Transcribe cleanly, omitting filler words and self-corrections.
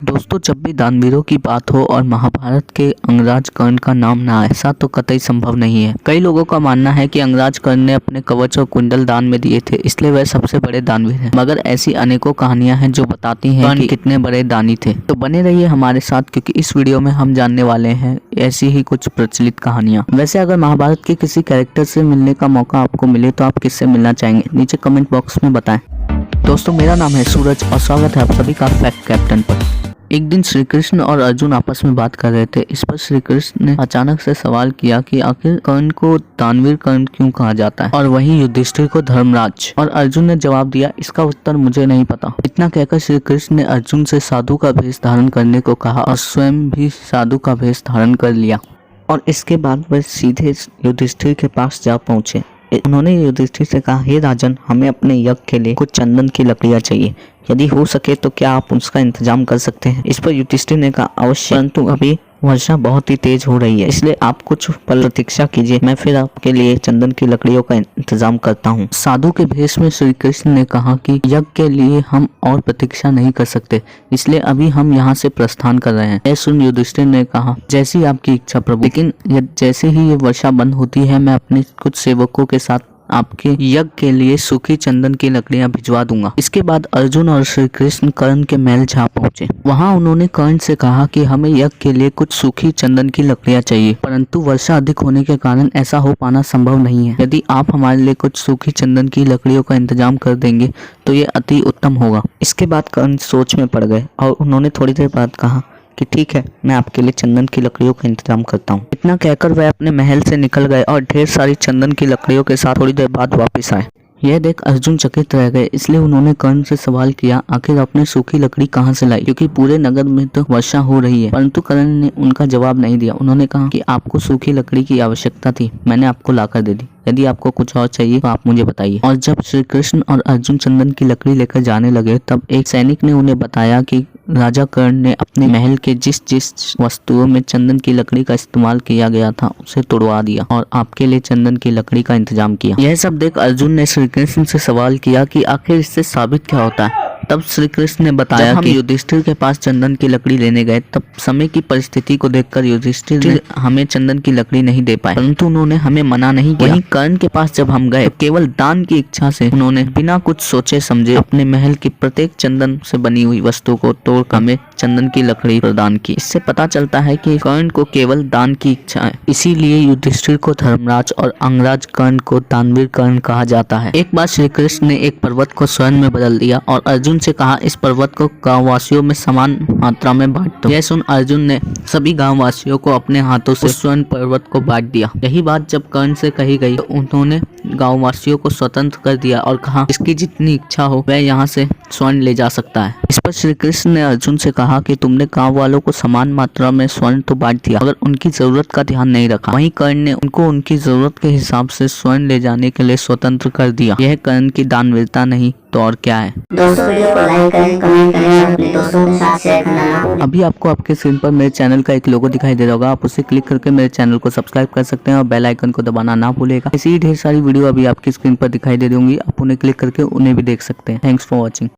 दोस्तों, जब भी दानवीरों की बात हो और महाभारत के अंगराज कर्ण का नाम ना आए, ऐसा तो कतई संभव नहीं है। कई लोगों का मानना है कि अंगराज कर्ण ने अपने कवच और कुंडल दान में दिए थे, इसलिए वह सबसे बड़े दानवीर हैं। मगर ऐसी अनेकों कहानियां हैं जो बताती हैं कि कितने बड़े दानी थे। तो बने रहिए हमारे साथ, क्योंकि इस वीडियो में हम जानने वाले हैं ऐसी ही कुछ प्रचलित कहानियां। वैसे अगर महाभारत के किसी कैरेक्टर से मिलने का मौका आपको मिले तो आप किससे मिलना चाहेंगे, नीचे कमेंट बॉक्स में बताएं। दोस्तों, मेरा नाम है सूरज और स्वागत है आप सभी का फैक्ट कैप्टन पर। एक दिन श्री कृष्ण और अर्जुन आपस में बात कर रहे थे। इस पर श्री कृष्ण ने अचानक से सवाल किया कि आखिर कर्ण को दानवीर कर्ण क्यों कहा जाता है, और वहीं युधिष्ठिर को धर्मराज। और अर्जुन ने जवाब दिया, इसका उत्तर मुझे नहीं पता। इतना कहकर श्री कृष्ण ने अर्जुन से साधु का भेष धारण करने को कहा और स्वयं भी साधु का भेष धारण कर लिया। और इसके बाद वह सीधे युधिष्ठिर के पास जा पहुंचे। उन्होंने युधिष्ठिर से कहा, हे राजन, हमें अपने यज्ञ के लिए कुछ चंदन की लकड़ियां चाहिए। यदि हो सके तो क्या आप उसका इंतजाम कर सकते हैं। इस पर युधिष्ठिर ने कहा, अवश्य, परंतु अभी वर्षा बहुत ही तेज हो रही है, इसलिए आप कुछ पल प्रतीक्षा कीजिए, मैं फिर आपके लिए चंदन की लकड़ियों का इंतजाम करता हूँ। साधु के भेष में श्री कृष्ण ने कहा कि यज्ञ के लिए हम और प्रतीक्षा नहीं कर सकते, इसलिए अभी हम यहाँ से प्रस्थान कर रहे हैं। यह सुन युधिष्ठिर ने कहा, जैसी आपकी इच्छा प्रभु, लेकिन जैसे ही ये वर्षा बंद होती है मैं अपने कुछ सेवकों के साथ आपके यज्ञ के लिए सूखी चंदन की लकड़ियां भिजवा दूंगा। इसके बाद अर्जुन और श्री कृष्ण कर्ण के महल जा पहुंचे। वहां उन्होंने कर्ण से कहा कि हमें यज्ञ के लिए कुछ सूखी चंदन की लकड़ियां चाहिए, परंतु वर्षा अधिक होने के कारण ऐसा हो पाना संभव नहीं है। यदि आप हमारे लिए कुछ सूखी चंदन की लकड़ियों का इंतजाम कर देंगे तो ये अति उत्तम होगा। इसके बाद कर्ण सोच में पड़ गए और उन्होंने थोड़ी देर बाद कहा कि ठीक है, मैं आपके लिए चंदन की लकड़ियों का इंतजाम करता हूँ। इतना कहकर वह अपने महल से निकल गए और ढेर सारी चंदन की लकड़ियों के साथ थोड़ी देर बाद वापस आए। यह देख अर्जुन चकित रह गए, इसलिए उन्होंने कर्ण से सवाल किया, आखिर आपने सूखी लकड़ी कहाँ से लाई, क्योंकि पूरे नगर में तो वर्षा हो रही है। परंतु कर्ण ने उनका जवाब नहीं दिया। उन्होंने कहा कि आपको सूखी लकड़ी की आवश्यकता थी, मैंने आपको लाकर दे दी। यदि आपको कुछ और चाहिए तो आप मुझे बताइए। और जब श्री कृष्ण और अर्जुन चंदन की लकड़ी लेकर जाने लगे, तब एक सैनिक ने उन्हें बताया कि राजा कर्ण ने अपने महल के जिस जिस वस्तुओं में चंदन की लकड़ी का इस्तेमाल किया गया था उसे तोड़वा दिया और आपके लिए चंदन की लकड़ी का इंतजाम किया। यह सब देख अर्जुन ने श्री कृष्ण से सवाल किया कि आखिर इससे साबित क्या होता है। तब श्री कृष्ण ने बताया कि युधिष्ठिर के पास चंदन की लकड़ी लेने गए, तब समय की परिस्थिति को देखकर युधिष्ठिर हमें चंदन की लकड़ी नहीं दे पाए, परंतु उन्होंने हमें मना नहीं किया। वहीं कर्ण के पास जब हम गए, केवल दान की इच्छा से उन्होंने बिना कुछ सोचे समझे अपने महल की प्रत्येक चंदन से बनी हुई वस्तु को तोड़ हमें चंदन की लकड़ी प्रदान की। इससे पता चलता है कि कर्ण को केवल दान की इच्छा है, इसीलिए युधिष्ठिर को धर्मराज और अंगराज कर्ण को दानवीर कर्ण कहा जाता है। एक बार श्री कृष्ण ने एक पर्वत को स्वर्ण में बदल दिया और अर्जुन से कहा, इस पर्वत को गांववासियों में समान मात्रा में बांट दो। यह सुन अर्जुन ने सभी गांववासियों को अपने हाथों से स्वर्ण पर्वत को बांट दिया। यही बात जब कर्ण से कही गई तो उन्होंने गांववासियों को स्वतंत्र कर दिया और कहा, इसकी जितनी इच्छा हो वह यहाँ से स्वर्ण ले जा सकता है। इस पर श्री कृष्ण ने अर्जुन से कहा कि तुमने गांव वालों को समान मात्रा में स्वर्ण तो बांट दिया, मगर उनकी जरूरत का ध्यान नहीं रखा। वहीं कर्ण ने उनको उनकी जरूरत के हिसाब से स्वर्ण ले जाने के लिए स्वतंत्र कर दिया। यह कर्ण की दानवीरता नहीं तो और क्या है। दोस्तों, वीडियो को लाइक करें, कमेंट करें और अपने दोस्तों के साथ शेयर करना ना भूलें। अभी आपको आपके स्क्रीन पर मेरे चैनल का एक लोगो दिखाई दे रहा होगा, आप उसे क्लिक करके मेरे चैनल को सब्सक्राइब कर सकते हैं और बेल आइकन को दबाना ना भूलिएगा। ऐसी ढेर सारी वीडियो अभी आपकी स्क्रीन पर दिखाई दे रही होंगी, आप उन्हें क्लिक करके उन्हें भी देख सकते हैं। Thanks for watching.